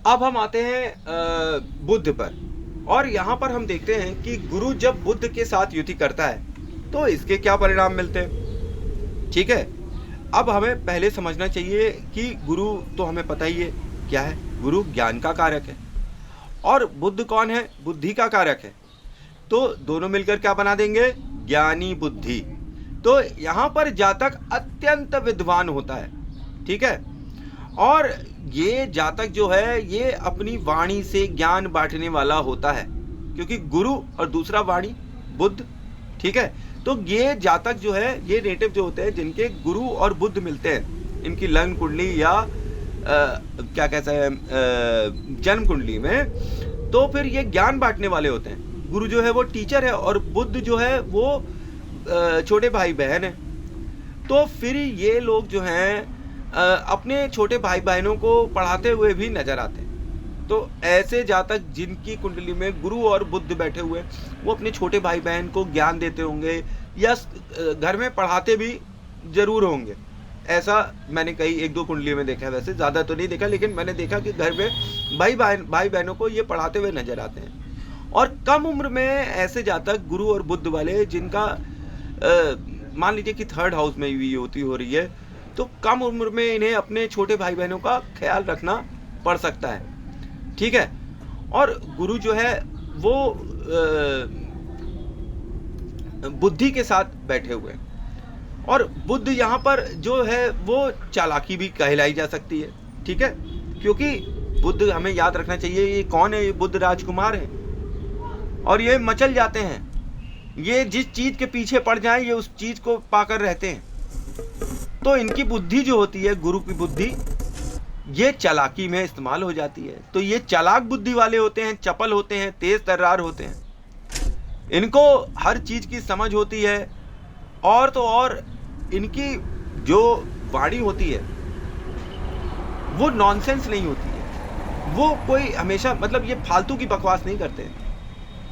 अब हम आते हैं बुद्ध पर, और यहाँ पर हम देखते हैं कि गुरु जब बुद्ध के साथ युति करता है तो इसके क्या परिणाम मिलते हैं। ठीक है, अब हमें पहले समझना चाहिए कि गुरु तो हमें पता ही है क्या है। गुरु ज्ञान का कारक है और बुद्ध कौन है, बुद्धि का कारक है। तो दोनों मिलकर क्या बना देंगे, ज्ञानी बुद्धि। तो यहाँ पर जातक अत्यंत विद्वान होता है। ठीक है, और ये जातक जो है ये अपनी वाणी से ज्ञान बांटने वाला होता है, क्योंकि गुरु और दूसरा वाणी बुद्ध। ठीक है, तो ये जातक जो है, ये नेटिव जो होते हैं जिनके गुरु और बुद्ध मिलते हैं, इनकी लग्न कुंडली या क्या कहते हैं जन्म कुंडली में, तो फिर ये ज्ञान बांटने वाले होते हैं। गुरु जो है वो टीचर है और बुद्ध जो है वो छोटे भाई बहन है। तो फिर ये लोग जो हैं अपने छोटे भाई बहनों को पढ़ाते हुए भी नजर आते हैं। तो ऐसे जातक जिनकी कुंडली में गुरु और बुद्ध बैठे हुए, वो अपने छोटे भाई बहन को ज्ञान देते होंगे या घर में पढ़ाते भी जरूर होंगे। ऐसा मैंने कई एक दो कुंडली में देखा है, वैसे ज़्यादा तो नहीं देखा, लेकिन मैंने देखा कि घर में भाई बहनों को ये पढ़ाते हुए नजर आते हैं। और कम उम्र में ऐसे जातक गुरु और बुद्ध वाले जिनका मान लीजिए कि थर्ड हाउस में भी युति हो रही है, तो कम उम्र में इन्हें अपने छोटे भाई बहनों का ख्याल रखना पड़ सकता है। ठीक है, और गुरु जो है वो बुद्धि के साथ बैठे हुए हैं। और बुद्ध यहाँ पर जो है वो चालाकी भी कहलाई जा सकती है। ठीक है, क्योंकि बुद्ध हमें याद रखना चाहिए ये कौन है, ये बुद्ध राजकुमार हैं और ये मचल जाते हैं। ये जिस चीज के पीछे पड़ जाएं ये उस चीज को पाकर रहते हैं। तो इनकी बुद्धि जो होती है, गुरु की बुद्धि, ये चालाकी में इस्तेमाल हो जाती है। तो ये चालाक बुद्धि वाले होते हैं, चपल होते हैं, तेज तर्रार होते हैं। इनको हर चीज की समझ होती है, और तो और इनकी जो वाणी होती है वो नॉनसेंस नहीं होती है। वो कोई हमेशा मतलब ये फालतू की बकवास नहीं करते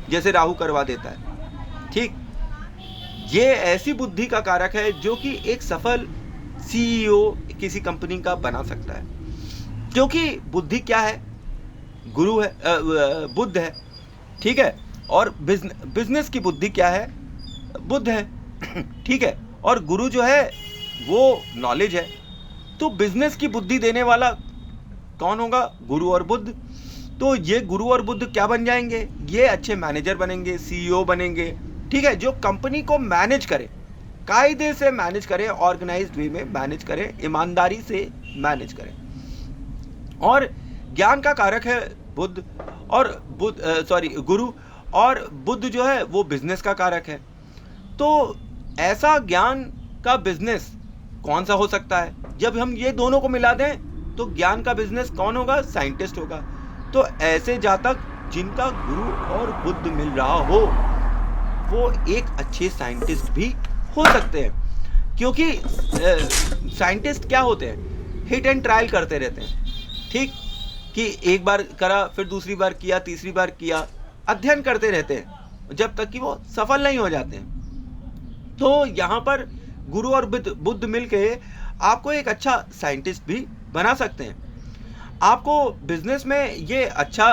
जैसे राहु करवा देता है। ठीक, ये ऐसी बुद्धि का कारक है जो कि एक सफल सीईओ किसी कंपनी का बना सकता है। क्योंकि बुद्धि क्या है, गुरु है, बुद्ध है। ठीक है, और बिजनेस की बुद्धि क्या है, बुद्ध है। ठीक है, और गुरु जो है वो नॉलेज है। तो बिजनेस की बुद्धि देने वाला कौन होगा, गुरु और बुद्ध। तो ये गुरु और बुद्ध क्या बन जाएंगे, ये अच्छे मैनेजर बनेंगे, सीईओ बनेंगे। ठीक है, जो कंपनी को मैनेज करे, कायदे से मैनेज करें, ऑर्गेनाइज्ड वे में मैनेज करें, ईमानदारी से मैनेज करें। और ज्ञान का कारक है बुद्ध और गुरु, और बुद्ध जो है वो बिजनेस का कारक है। तो ऐसा ज्ञान का बिजनेस कौन सा हो सकता है, जब हम ये दोनों को मिला दें तो ज्ञान का बिजनेस कौन होगा, साइंटिस्ट होगा। तो ऐसे जातक जिनका गुरु और बुद्ध मिल रहा हो वो एक अच्छे साइंटिस्ट भी हो सकते हैं। क्योंकि साइंटिस्ट क्या होते हैं, हिट एंड ट्रायल करते रहते हैं। ठीक, कि एक बार करा, फिर दूसरी बार किया, तीसरी बार किया, अध्ययन करते रहते हैं जब तक कि वो सफल नहीं हो जाते हैं। तो यहाँ पर गुरु और बुद्ध मिलके आपको एक अच्छा साइंटिस्ट भी बना सकते हैं। आपको बिजनेस में ये अच्छा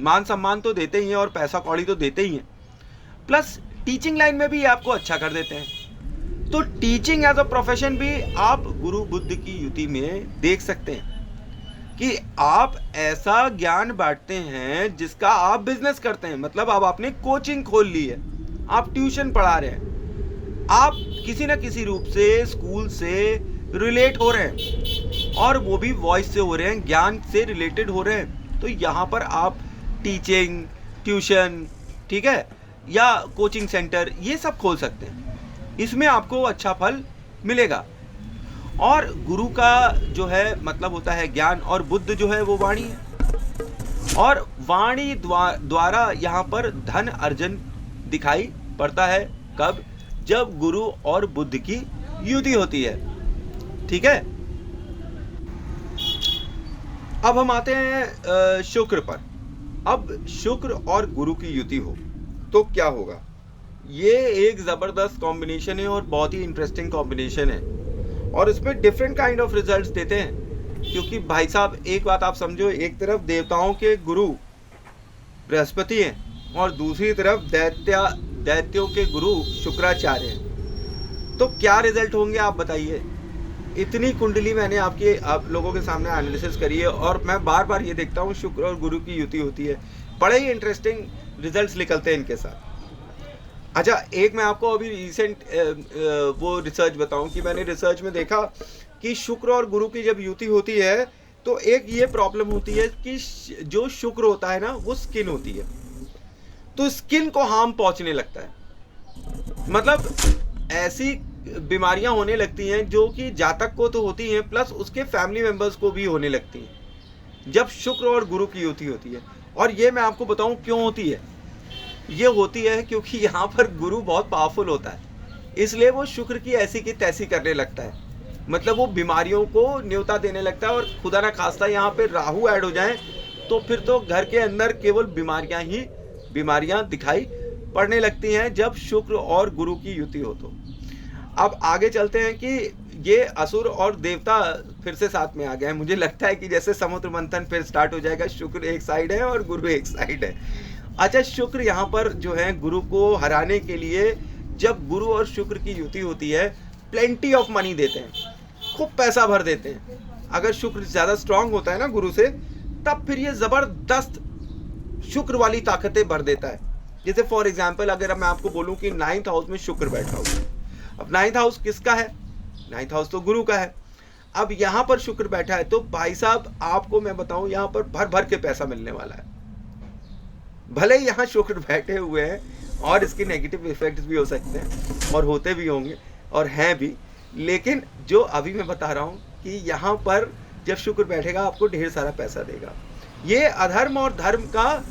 मान सम्मान तो देते ही हैं और पैसा कौड़ी तो देते ही हैं, प्लस टीचिंग लाइन में भी आपको अच्छा कर देते हैं। तो टीचिंग एज अ प्रोफेशन भी आप गुरु बुद्ध की युति में देख सकते हैं कि आप ऐसा ज्ञान बांटते हैं जिसका आप बिजनेस करते हैं। मतलब अब आपने कोचिंग खोल ली है, आप ट्यूशन पढ़ा रहे हैं, आप किसी न किसी रूप से स्कूल से रिलेट हो रहे हैं, और वो भी वॉइस से हो रहे हैं, ज्ञान से रिलेटेड हो रहे हैं। तो यहाँ पर आप टीचिंग, ट्यूशन, ठीक है, या कोचिंग सेंटर, ये सब खोल सकते हैं। इसमें आपको अच्छा फल मिलेगा। और गुरु का जो है मतलब होता है ज्ञान, और बुद्ध जो है वो वाणी है। और वाणी द्वारा यहाँ पर धन अर्जन दिखाई पड़ता है कब, जब गुरु और बुद्ध की युति होती है। ठीक है, अब हम आते हैं शुक्र पर। अब शुक्र और गुरु की युति हो तो क्या होगा। ये एक जबरदस्त कॉम्बिनेशन है और बहुत ही इंटरेस्टिंग कॉम्बिनेशन है, और इसमें डिफरेंट काइंड ऑफ रिजल्ट्स देते हैं। क्योंकि भाई साहब एक बात आप समझो, एक तरफ देवताओं के गुरु बृहस्पति हैं और दूसरी तरफ दैत्यों के गुरु शुक्राचार्य हैं, तो क्या रिजल्ट होंगे आप बताइए। इतनी कुंडली मैंने आप लोगों के सामने एनालिसिस करी है और मैं बार बार ये देखता हूँ शुक्र और गुरु की युति होती है, बड़े ही इंटरेस्टिंग रिजल्ट्स निकलते हैं इनके साथ। अच्छा, एक मैं आपको अभी रिसेंट वो रिसर्च बताऊं कि मैंने रिसर्च में देखा कि शुक्र और गुरु की जब युति होती है तो एक ये प्रॉब्लम होती है कि जो शुक्र होता है ना वो स्किन होती है, तो स्किन को हार्म पहुंचने लगता है। मतलब ऐसी बीमारियां होने लगती हैं जो कि जातक को तो होती हैं प्लस उसके फैमिली मेंबर्स को भी होने लगती हैं जब शुक्र और गुरु की युति होती है। और ये मैं आपको बताऊं क्यों होती है। ये होती है क्योंकि यहाँ पर गुरु बहुत पावरफुल होता है, इसलिए वो शुक्र की ऐसी की तैसी करने लगता है। मतलब वो बीमारियों को न्योता देने लगता है और खुदा ना खास्ता यहाँ पे राहु ऐड हो जाए तो फिर तो घर के अंदर केवल बीमारियां दिखाई पड़ने लगती हैं जब शुक्र और गुरु की युति हो। तो अब आगे चलते हैं कि ये असुर और देवता फिर से साथ में आ गए हैं। मुझे लगता है कि जैसे समुद्र मंथन फिर स्टार्ट हो जाएगा, शुक्र एक साइड है और गुरु एक साइड है। अच्छा, शुक्र यहाँ पर जो है गुरु को हराने के लिए जब गुरु और शुक्र की युति होती है प्लेंटी ऑफ मनी देते हैं, खूब पैसा भर देते हैं। अगर शुक्र ज़्यादा स्ट्रांग होता है ना गुरु से, तब फिर ये ज़बरदस्त शुक्र वाली ताकतें भर देता है। जैसे फॉर एग्जाम्पल अगर मैं आपको बोलूं कि 9th हाउस में शुक्र बैठा हुआ, अब 9th हाउस किसका है? 9th हाउस तो गुरु का है। अब यहाँ पर शुक्र बैठा है तो भाई साहब आपको मैं बताऊं यहाँ पर भर भर के पैसा मिलने वाला है। भले ही यहाँ शुक्र बैठे हुए हैं और इसके नेगेटिव इफेक्ट्स भी हो सकते हैं और होते भी होंगे और हैं भी, लेकिन जो अभी मैं बता रहा हूँ कि यहाँ पर जब शुक्र बैठेगा आपको ढेर सारा पैसा देगा। ये अधर्म और धर्म का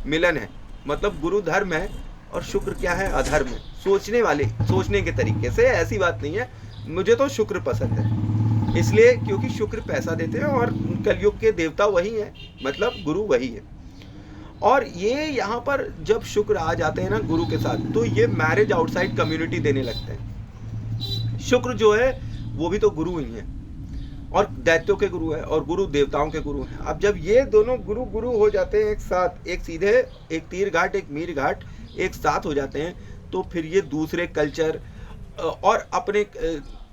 मिलन है। मतलब गुरु धर्म है और शुक्र क्या है? अधर्म है। सोचने के तरीके से ऐसी बात नहीं है। मुझे तो शुक्र पसंद है इसलिए क्योंकि शुक्र पैसा देते हैं और कलयुग के देवता वही हैं, मतलब गुरु वही है। और ये यहाँ पर जब शुक्र आ जाते हैं ना गुरु के साथ, तो ये मैरिज आउटसाइड कम्युनिटी देने लगते हैं। शुक्र जो है वो भी तो गुरु ही है और दैत्यों के गुरु है और गुरु देवताओं के गुरु हैं। अब जब ये दोनों गुरु हो जाते हैं एक साथ, एक सीधे, एक तीर घाट एक मीर घाट एक साथ हो जाते हैं, तो फिर ये दूसरे कल्चर और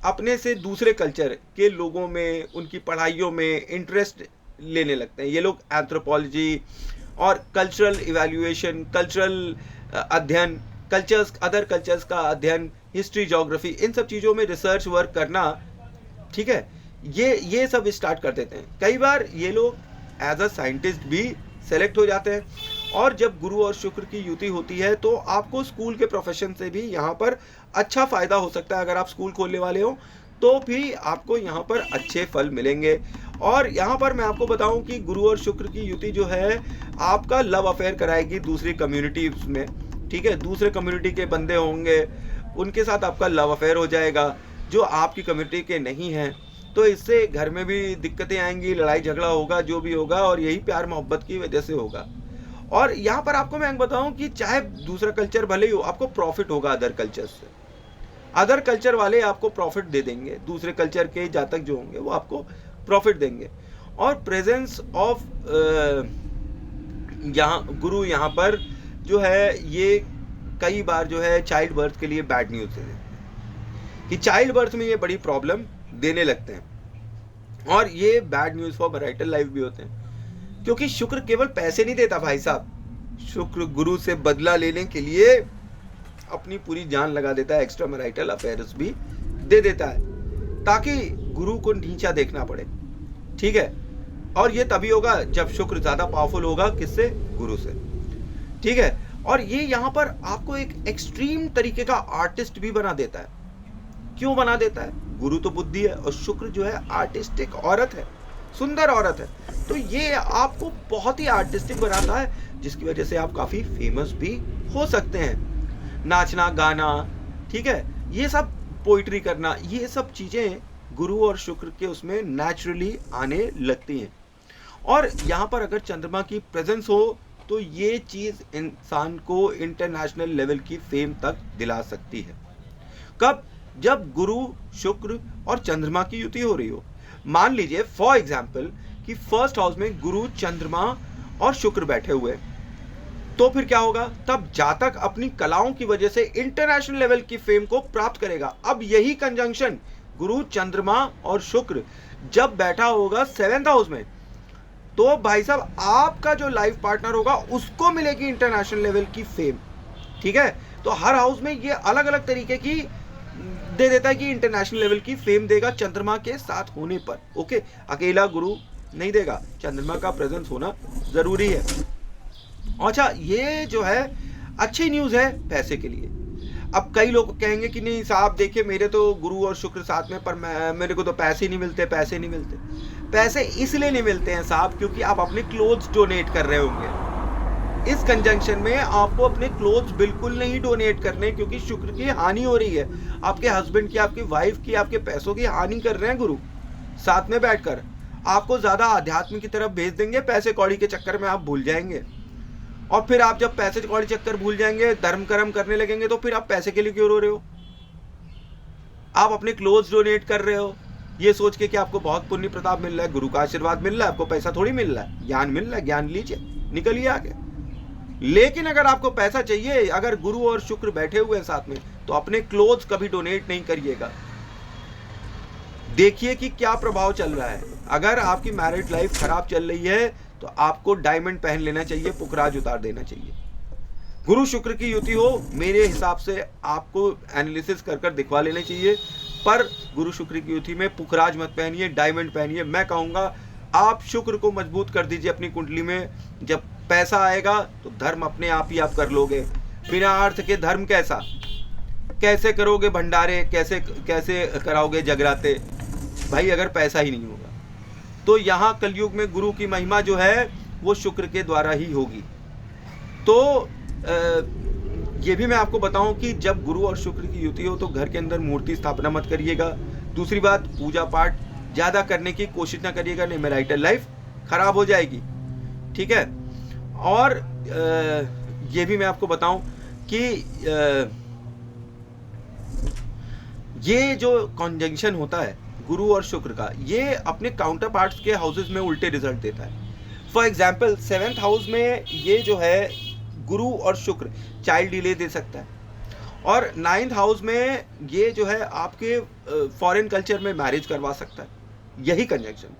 अपने से दूसरे कल्चर के लोगों में, उनकी पढ़ाइयों में इंटरेस्ट लेने लगते हैं। ये लोग एंथ्रोपोलॉजी और कल्चरल इवैल्यूएशन, कल्चरल अध्ययन, अदर कल्चर्स का अध्ययन, हिस्ट्री, ज्योग्राफी, इन सब चीज़ों में रिसर्च वर्क करना, ठीक है, ये सब स्टार्ट कर देते हैं। कई बार ये लोग एज अ साइंटिस्ट भी सेलेक्ट हो जाते हैं। और जब गुरु और शुक्र की युति होती है तो आपको स्कूल के प्रोफेशन से भी यहाँ पर अच्छा फ़ायदा हो सकता है। अगर आप स्कूल खोलने वाले हो तो भी आपको यहाँ पर अच्छे फल मिलेंगे। और यहाँ पर मैं आपको बताऊँ कि गुरु और शुक्र की युति जो है आपका लव अफेयर कराएगी दूसरी कम्युनिटीज़ में, ठीक है। दूसरे कम्युनिटी के बंदे होंगे, उनके साथ आपका लव अफेयर हो जाएगा जो आपकी कम्युनिटी के नहीं हैं। तो इससे घर में भी दिक्कतें आएंगी, लड़ाई झगड़ा होगा, जो भी होगा, और यही प्यार मोहब्बत की वजह से होगा। और यहाँ पर आपको मैं बताऊँ कि चाहे दूसरा कल्चर भले ही हो, आपको प्रॉफिट होगा अदर कल्चर से। अदर कल्चर वाले आपको प्रॉफिट दे देंगे, दूसरे कल्चर के जातक जो होंगे वो आपको प्रॉफिट देंगे। और प्रेजेंस ऑफ गुरु यहाँ पर जो है ये कई बार जो है चाइल्ड बर्थ के लिए बैड न्यूज़ दे देते हैं कि चाइल्ड बर्थ में ये बड़ी प्रॉब्लम देने लगते हैं। और ये bad news for marital life भी होते हैं, क्योंकि शुक्र केवल पैसे नहीं देता भाई साहब। शुक्र गुरु से बदला लेने के लिए अपनी पूरी जान लगा देता है, एक्स्ट्रा मैरिटल अफेयर्स भी दे देता है ताकि गुरु को नीचा देखना पड़े, ठीक है। और ये तभी होगा जब शुक्र ज़्यादा पावरफुल होगा, किससे? गुरु से, ठीक है। और ये यहाँ पर आपको एक एक्सट्रीम तरीके का आर्टिस्ट भी बना देता है। क्यों बना देता है? गुरु तो बुद्धि है और शुक्र जो है आर्टिस्टिक औरत है, सुंदर औरत है। तो ये आपको बहुत ही आर्टिस्टिक बनाता है, जिसकी वजह से आप काफ़ी फेमस भी हो सकते हैं। नाचना, गाना, ठीक है, ये सब पोइट्री करना, ये सब चीज़ें गुरु और शुक्र के उसमें नेचुरली आने लगती हैं। और यहाँ पर अगर चंद्रमा की प्रेजेंस हो तो ये चीज़ इंसान को इंटरनेशनल लेवल की फेम तक दिला सकती है। कब? जब गुरु, शुक्र और चंद्रमा की युति हो रही हो। मान लीजिए फॉर एग्जाम्पल कि फर्स्ट हाउस में गुरु, चंद्रमा और शुक्र बैठे हुए, तो फिर क्या होगा? तब जातक अपनी कलाओं की वजह से इंटरनेशनल लेवल की फेम को प्राप्त करेगा। अब यही कंजंक्शन गुरु, चंद्रमा और शुक्र जब बैठा होगा 7th हाउस में, तो भाई साहब आपका जो लाइफ पार्टनर होगा उसको मिलेगी इंटरनेशनल लेवल की फेम। ठीक है, तो हर हाउस में ये अलग अलग तरीके की दे देता है कि इंटरनेशनल लेवल की फेम देगा चंद्रमा के साथ होने पर। ओके, अकेला गुरु नहीं देगा, चंद्रमा का प्रेजेंस होना जरूरी है। अच्छा, ये जो है अच्छी न्यूज़ है पैसे के लिए। अब कई लोग कहेंगे कि नहीं साहब देखिए मेरे तो गुरु और शुक्र साथ में, पर मेरे को तो पैसे नहीं मिलते। पैसे इसलिए नहीं मिलते हैं साहब क्योंकि आप अपने क्लोथ्स डोनेट कर रहे होंगे। इस कंजंक्शन में आपको अपने क्लोथ्स बिल्कुल नहीं डोनेट करने, क्योंकि शुक्र की हानि हो रही है। आपके हस्बैंड की, आपकी वाइफ की, आपके पैसों की हानि कर रहे हैं गुरु साथ में बैठकर। आपको ज्यादा आध्यात्म की तरफ भेज देंगे, पैसे कौड़ी के चक्कर में आप भूल जाएंगे। और फिर आप जब पैसे कौड़ी चक्कर भूल जाएंगे, धर्म कर्म करने लगेंगे, तो फिर आप पैसे के लिए क्यों रो रहे हो? आप अपने क्लोथ्स डोनेट कर रहे हो ये सोच के कि आपको बहुत पुण्य प्रताप मिल रहा है, गुरु का आशीर्वाद मिल रहा है, आपको पैसा थोड़ी मिल रहा है, ज्ञान मिल रहा है। ज्ञान लीजिए, निकलिए आगे। लेकिन अगर आपको पैसा चाहिए, अगर गुरु और शुक्र बैठे हुए हैं साथ में, तो अपने क्लोथ्स कभी डोनेट नहीं करिएगा। देखिए कि क्या प्रभाव चल रहा है। अगर आपकी मैरिड लाइफ खराब चल रही है तो आपको डायमंड पहन लेना चाहिए, पुखराज उतार देना चाहिए। गुरु शुक्र की युति हो, मेरे हिसाब से आपको एनालिसिस कर कर दिखवा लेना चाहिए, पर गुरु शुक्र की युति में पुखराज मत पहनिए, डायमंड पहनिए। मैं कहूँगा आप शुक्र को मजबूत कर दीजिए अपनी कुंडली में। जब पैसा आएगा तो धर्म अपने आप ही आप कर लोगे। बिना अर्थ के धर्म कैसे करोगे? भंडारे कैसे कराओगे जगराते भाई, अगर पैसा ही नहीं होगा? तो यहाँ कलयुग में गुरु की महिमा जो है वो शुक्र के द्वारा ही होगी। तो ये भी मैं आपको बताऊं कि जब गुरु और शुक्र की युति हो तो घर के अंदर मूर्ति स्थापना मत करिएगा। दूसरी बात, पूजा पाठ ज़्यादा करने की कोशिश ना करिएगा, नहीं मैरिटल लाइफ खराब हो जाएगी। ठीक है, और ये भी मैं आपको बताऊं कि ये जो कॉन्जंक्शन होता है गुरु और शुक्र का, ये अपने काउंटर पार्ट्स के हाउसेस में उल्टे रिजल्ट देता है। फॉर एग्जाम्पल 7th हाउस में ये जो है गुरु और शुक्र चाइल्ड डिले दे सकता है, और 9th हाउस में ये जो है आपके फॉरेन कल्चर में मैरिज करवा सकता है, यही कंजंक्शन।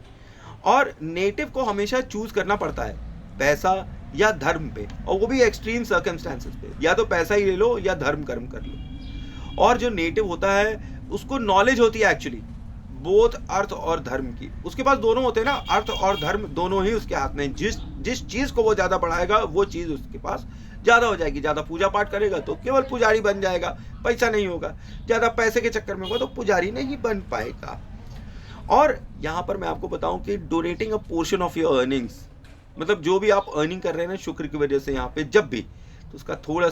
और नेटिव को हमेशा चूज करना पड़ता है, पैसा या धर्म पे, और वो भी एक्सट्रीम सर्कमस्टेंसेस पे। या तो पैसा ही ले लो या धर्म कर्म कर लो। और जो नेटिव होता है उसको नॉलेज होती है एक्चुअली बोथ अर्थ और धर्म की। उसके पास दोनों होते हैं ना, अर्थ और धर्म दोनों ही उसके हाथ में। जिस चीज को वो ज्यादा बढ़ाएगा वो चीज उसके पास ज्यादा हो जाएगी। ज्यादा पूजा पाठ करेगा तो केवल पुजारी बन जाएगा, पैसा नहीं होगा। ज्यादा पैसे के चक्कर में होगा तो पुजारी नहीं बन पाएगा। और यहाँ पर मैं आपको बताऊं कि donating a portion of your earnings, मतलब जो भी आप अर्निंग कर रहे हैं ना शुक्र की वजह से यहाँ पे जब भी, तो उसका थोड़ा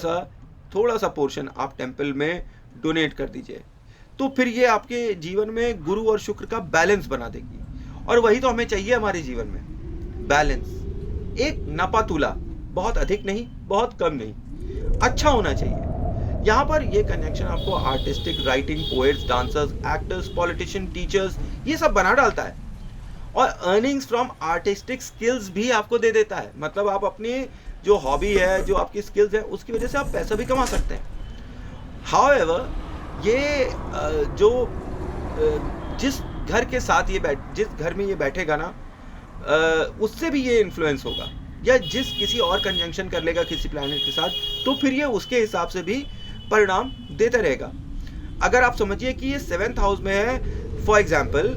सा पोर्शन आप टेम्पल में डोनेट कर दीजिए। तो फिर ये आपके जीवन में गुरु और शुक्र का बैलेंस बना देगी। और वही तो हमें चाहिए हमारे जीवन में, बैलेंस। एक नापातुला, बहुत अधिक नहीं बहुत कम नहीं, अच्छा होना चाहिए। यहाँ पर ये कनेक्शन आपको artistic, writing, poets, dancers, actors, politician, teachers, ये सब बना डालता है। और अर्निंग्स फ्रॉम आर्टिस्टिक स्किल्स भी आपको दे देता है। मतलब आप अपनी जो हॉबी है, जो आपकी स्किल्स है, उसकी वजह से आप पैसा भी कमा सकते हैं। हाउएवर ये जिस घर के साथ ये जिस घर में ये बैठेगा ना, उससे भी ये इन्फ्लुएंस होगा, या जिस किसी और कंजंक्शन कर लेगा किसी प्लैनेट के साथ, तो फिर ये उसके हिसाब से भी परिणाम देता रहेगा। अगर आप समझिए कि ये 7th हाउस में है फॉर एग्जाम्पल,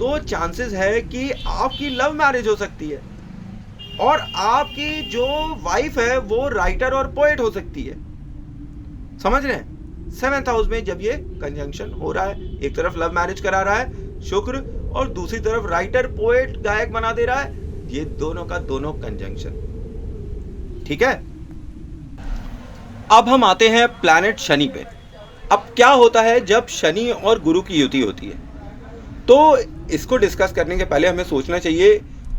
तो चांसेस है कि आपकी लव मैरिज हो सकती है, और आपकी जो वाइफ है वो राइटर और पोएट हो सकती है। समझ रहे हैं? 7th हाउस में जब ये कंजंक्शन हो रहा है, एक तरफ लव मैरिज करा रहा है शुक्र, और दूसरी तरफ राइटर, पोएट, गायक बना दे रहा है, ये दोनों का दोनों कंजंक्शन। ठीक है, अब हम आते हैं प्लैनेट शनि पे। अब क्या होता है जब शनि और गुरु की युति होती है? तो इसको डिस्कस करने के पहले हमें सोचना चाहिए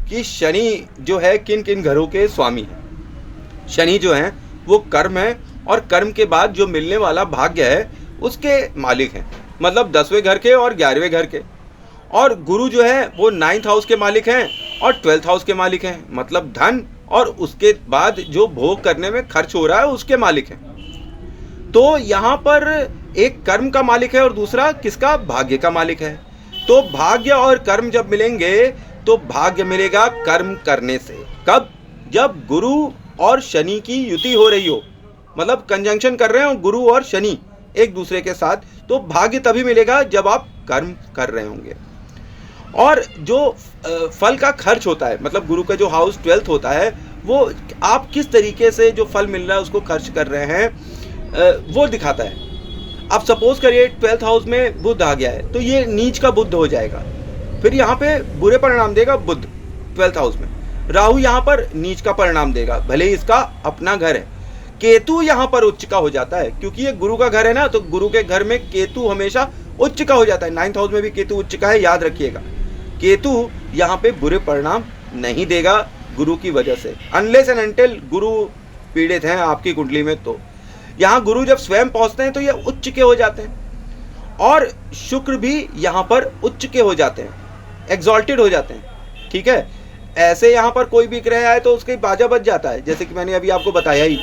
कि शनि जो है किन किन घरों के स्वामी है। शनि जो है वो कर्म है, और कर्म के बाद जो मिलने वाला भाग्य है उसके मालिक हैं। मतलब 10वें घर के और 11वें घर के। और गुरु जो है वो 9th हाउस के मालिक हैं और 12th हाउस के मालिक हैं, मतलब धन और उसके बाद जो भोग करने में खर्च हो रहा है उसके मालिक हैं। तो यहाँ पर एक कर्म का मालिक है और दूसरा किसका, भाग्य का मालिक है। तो भाग्य और कर्म जब मिलेंगे तो भाग्य मिलेगा कर्म करने से। कब, जब गुरु और शनि की युति हो रही हो, मतलब कंजंक्शन कर रहे हो गुरु और शनि एक दूसरे के साथ, तो भाग्य तभी मिलेगा जब आप कर्म कर रहे होंगे। और जो फल का खर्च होता है, मतलब गुरु का जो हाउस 12th होता है, वो आप किस तरीके से जो फल मिल रहा है उसको खर्च कर रहे हैं वो दिखाता है। अब सपोज करिए 12th हाउस में बुध आ गया है, तो ये नीच का बुध हो जाएगा, फिर यहाँ पे बुरे परिणाम देगा बुध 12th हाउस में। राहु यहाँ पर नीच का परिणाम देगा, भले ही इसका अपना घर है। केतु यहाँ पर उच्च का हो जाता है, क्योंकि ये गुरु का घर है ना, तो गुरु के घर में केतु हमेशा उच्च का हो जाता है। 9th हाउस में भी केतु उच्च का है, याद रखिएगा। केतु यहाँ पे बुरे परिणाम नहीं देगा गुरु की वजह से, अनलेस एंड अनटिल गुरु पीड़ित हैं आपकी कुंडली में। तो यहाँ गुरु जब स्वयं पहुंचते हैं तो ये उच्च के हो जाते हैं, और शुक्र भी यहाँ पर उच्च के हो जाते हैं, एग्जॉल्टेड हो जाते हैं। ठीक है, ऐसे यहाँ पर कोई भी ग्रह आए तो उसके बाजा बज जाता है, जैसे कि मैंने अभी आपको बताया ही।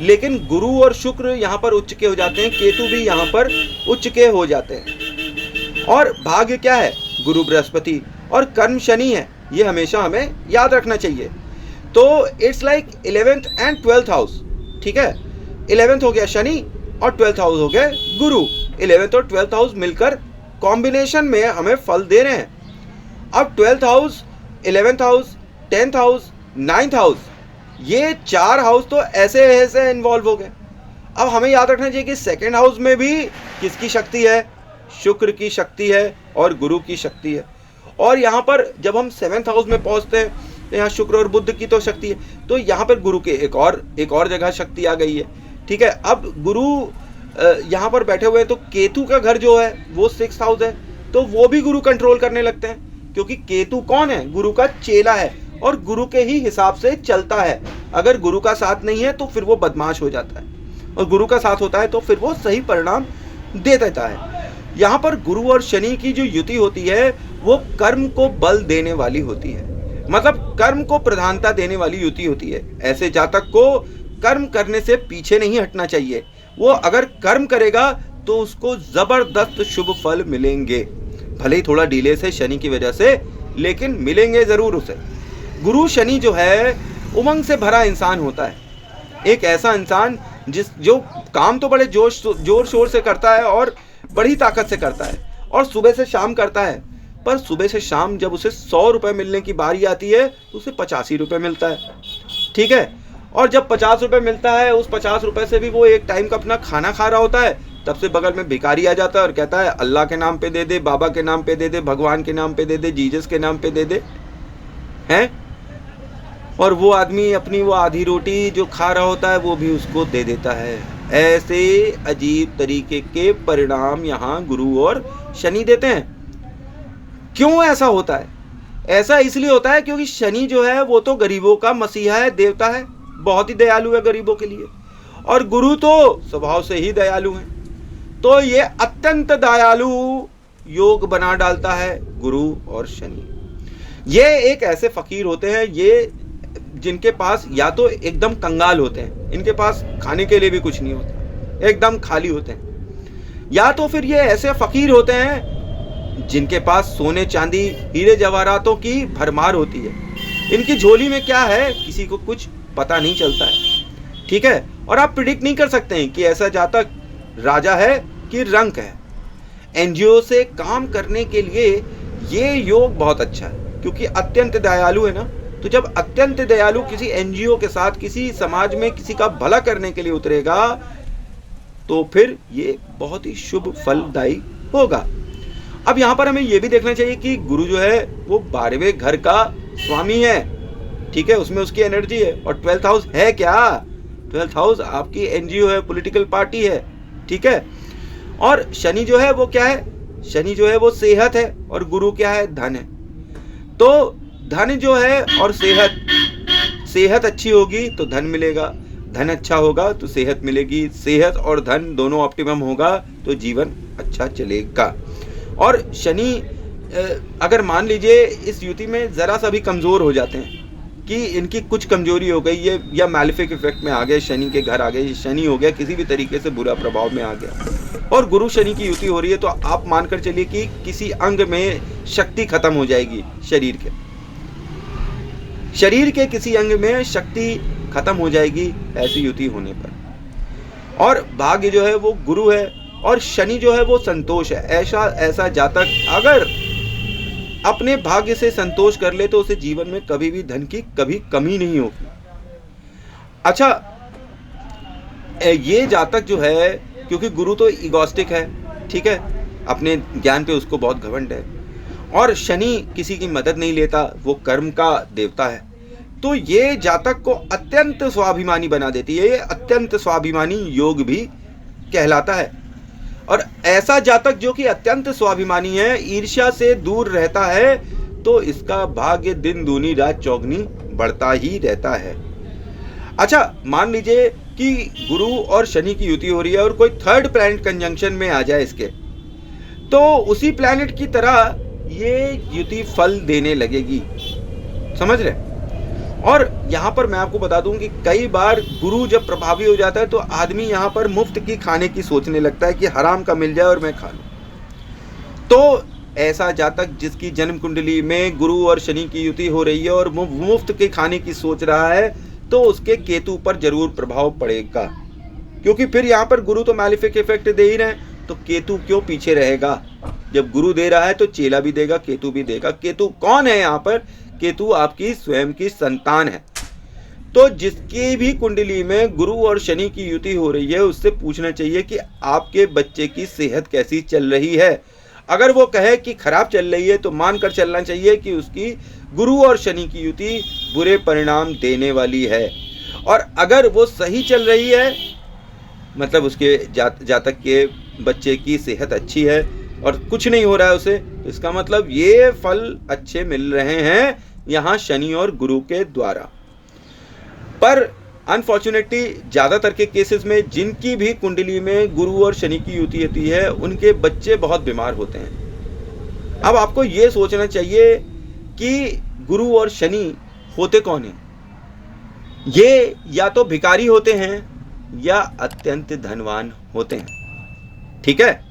लेकिन गुरु और शुक्र यहाँ पर उच्च के हो जाते हैं, केतु भी यहाँ पर उच्च के हो जाते हैं। और भाग्य क्या है, गुरु बृहस्पति, और कर्म शनि है, ये हमेशा हमें याद रखना चाहिए। तो it's like 11th and 12th house. ठीक है, 11th हो गया शनि और 12th हाउस हो गया गुरु। 11th और 12th हाउस मिलकर कॉम्बिनेशन में हमें फल दे रहे हैं। अब 12th house, 11th house, 10th house, 9th house, ये 4 हाउस तो ऐसे ऐसे इन्वॉल्व हो गए। अब हमें याद रखना चाहिए कि 2nd हाउस में भी किसकी शक्ति है, शुक्र की शक्ति है और गुरु की शक्ति है। और यहाँ पर जब हम 7th हाउस में पहुँचते हैं तो यहाँ शुक्र और बुध की तो शक्ति है, तो यहाँ पर गुरु के एक और जगह शक्ति आ गई है। ठीक है, अब गुरु यहाँ पर बैठे हुए हैं, तो केतु का घर जो है वो 6th हाउस है, तो वो भी गुरु कंट्रोल करने लगते हैं, क्योंकि केतु कौन है, गुरु का चेला है और गुरु के ही हिसाब से चलता है। अगर गुरु का साथ नहीं है तो फिर वो बदमाश हो जाता है, और गुरु का साथ होता है तो फिर वो सही परिणाम दे देता है। यहाँ पर गुरु और शनि की जो युति होती है वो कर्म को बल देने वाली होती है, मतलब कर्म को प्रधानता देने वाली युति होती है। ऐसे जातक को कर्म करने से पीछे नहीं हटना चाहिए। वो अगर कर्म करेगा तो उसको जबरदस्त शुभ फल मिलेंगे, भले ही थोड़ा डिले से शनि की वजह से, लेकिन मिलेंगे जरूर उसे। गुरु शनि जो है उमंग से भरा इंसान होता है, एक ऐसा इंसान जो काम तो बड़े जोर शोर से करता है और बड़ी ताकत से करता है, और सुबह से शाम करता है, पर सुबह से शाम जब उसे 100 रुपये मिलने की बारी आती है तो उसे 85 रुपये मिलता है। ठीक है, और जब 50 रुपये मिलता है, उस 50 रुपये से भी वो एक टाइम का अपना खाना खा रहा होता है, तब से बगल में भिखारी आ जाता है और कहता है अल्लाह के नाम पे दे दे, बाबा के नाम पे दे दे, भगवान के नाम पे दे दे, जीसस के नाम पे दे दे, हैं। और वो आदमी अपनी वो आधी रोटी जो खा रहा होता है वो भी उसको दे देता है। ऐसे अजीब तरीके के परिणाम यहाँ गुरु और शनि देते हैं। क्यों ऐसा होता है? ऐसा इसलिए होता है क्योंकि शनि जो है वो तो गरीबों का मसीहा है, देवता है, बहुत ही दयालु है गरीबों के लिए, और गुरु तो स्वभाव से ही दयालु है। तो ये अत्यंत दयालु योग बना डालता है गुरु और शनि। ये एक ऐसे फकीर होते हैं ये जिनके पास या तो एकदम कंगाल होते हैं, इनके पास खाने के लिए भी कुछ नहीं होता, एकदम खाली होते हैं, या तो फिर ये ऐसे फकीर होते हैं जिनके पास सोने चांदी हीरे जवाहरातों की भरमार होती है। इनकी झोली में क्या है किसी को कुछ पता नहीं चलता है। ठीक है, और आप प्रिडिक्ट नहीं कर सकते हैं कि ऐसा जातक राजा है कि रंक है। एनजीओ से काम करने के लिए ये योग बहुत अच्छा है, क्योंकि अत्यंत दयालु है ना। तो जब अत्यंत दयालु किसी एनजीओ के साथ किसी समाज में किसी का भला करने के लिए उतरेगा तो फिर ये बहुत ही शुभ फलदायी होगा। अब यहाँ पर हमें ये भी देखना चाहिए कि गुरु जो है वो 12वें घर का स्वामी है। ठीक है, उसमें उसकी एनर्जी है। और 12th हाउस है क्या? 12th हाउस आपकी एनजीओ है, पॉलिटिकल पार्टी है। ठीक है, और शनि जो है वो क्या है? शनि जो है वो सेहत है, और गुरु क्या है? धन है। तो धन जो है और सेहत अच्छी होगी तो धन मिलेगा, धन अच्छा होगा तो सेहत मिलेगी, सेहत और धन दोनों ऑप्टिमम होगा तो जीवन अच्छा चलेगा। और शनि अगर मान लीजिए इस युति में ज़रा सा भी कमज़ोर हो जाते हैं कि इनकी कुछ कमजोरी हो गई है या मैलिफिक इफेक्ट में आ गए, शनि के घर आ गए, शनि हो गया किसी भी तरीके से बुरा प्रभाव में आ गया और गुरु शनि की युति हो रही है, तो आप मानकर चलिए कि किसी अंग में शक्ति खत्म हो जाएगी। शरीर के किसी अंग में शक्ति खत्म हो जाएगी ऐसी युति होने पर। और भाग्य जो है वो गुरु है और शनि जो है वो संतोष है। ऐसा जातक अगर अपने भाग्य से संतोष कर ले तो उसे जीवन में कभी भी धन की कभी कमी नहीं होगी। अच्छा, ये जातक जो है, क्योंकि गुरु तो इगोस्टिक है, ठीक है, अपने ज्ञान पे उसको बहुत घमंड है, और शनि किसी की मदद नहीं लेता, वो कर्म का देवता है, तो ये जातक को अत्यंत स्वाभिमानी बना देती है। ये अत्यंत स्वाभिमानी योग भी कहलाता है। और ऐसा जातक जो कि अत्यंत स्वाभिमानी है, ईर्ष्या से दूर रहता है, तो इसका भाग्य दिन दूनी रात चौगनी बढ़ता ही रहता है। अच्छा, मान लीजिए कि गुरु और शनि की युति हो रही है और कोई थर्ड प्लैनेट कंजंक्शन में आ जाए इसके, तो उसी प्लैनेट की तरह ये युति फल देने लगेगी। समझ रहे? और यहाँ पर मैं आपको बता दूं कि कई बार गुरु जब प्रभावी हो जाता है तो आदमी यहाँ पर मुफ्त की खाने की सोचने लगता है कि हराम का मिल जाए और मैं खा लूं। तो ऐसा जातक जिसकी जन्म कुंडली में गुरु और शनि की युति हो रही है और मुफ्त के खाने की सोच रहा है, तो उसके केतु पर जरूर प्रभाव पड़ेगा, क्योंकि फिर यहाँ पर गुरु तो मैलिफिक इफेक्ट दे ही रहे हैं, तो केतु क्यों पीछे रहेगा। जब गुरु दे रहा है तो चेला भी देगा, केतु भी देगा। केतु कौन है यहाँ पर? केतु आपकी स्वयं की संतान है। तो जिसकी भी कुंडली में गुरु और शनि की युति हो रही है उससे पूछना चाहिए कि आपके बच्चे की सेहत कैसी चल रही है। अगर वो कहे कि खराब चल रही है तो मानकर चलना चाहिए कि उसकी गुरु और शनि की युति बुरे परिणाम देने वाली है। और अगर वो सही चल रही है, मतलब उसके जातक के बच्चे की सेहत अच्छी है और कुछ नहीं हो रहा है उसे, तो इसका मतलब ये फल अच्छे मिल रहे हैं यहाँ शनि और गुरु के द्वारा। पर अनफॉर्चुनेटली ज़्यादातर के केसेस में जिनकी भी कुंडली में गुरु और शनि की युति होती है उनके बच्चे बहुत बीमार होते हैं। अब आपको ये सोचना चाहिए कि गुरु और शनि होते कौन हैं? ये या तो भिखारी होते हैं या अत्यंत धनवान होते हैं। ठीक है।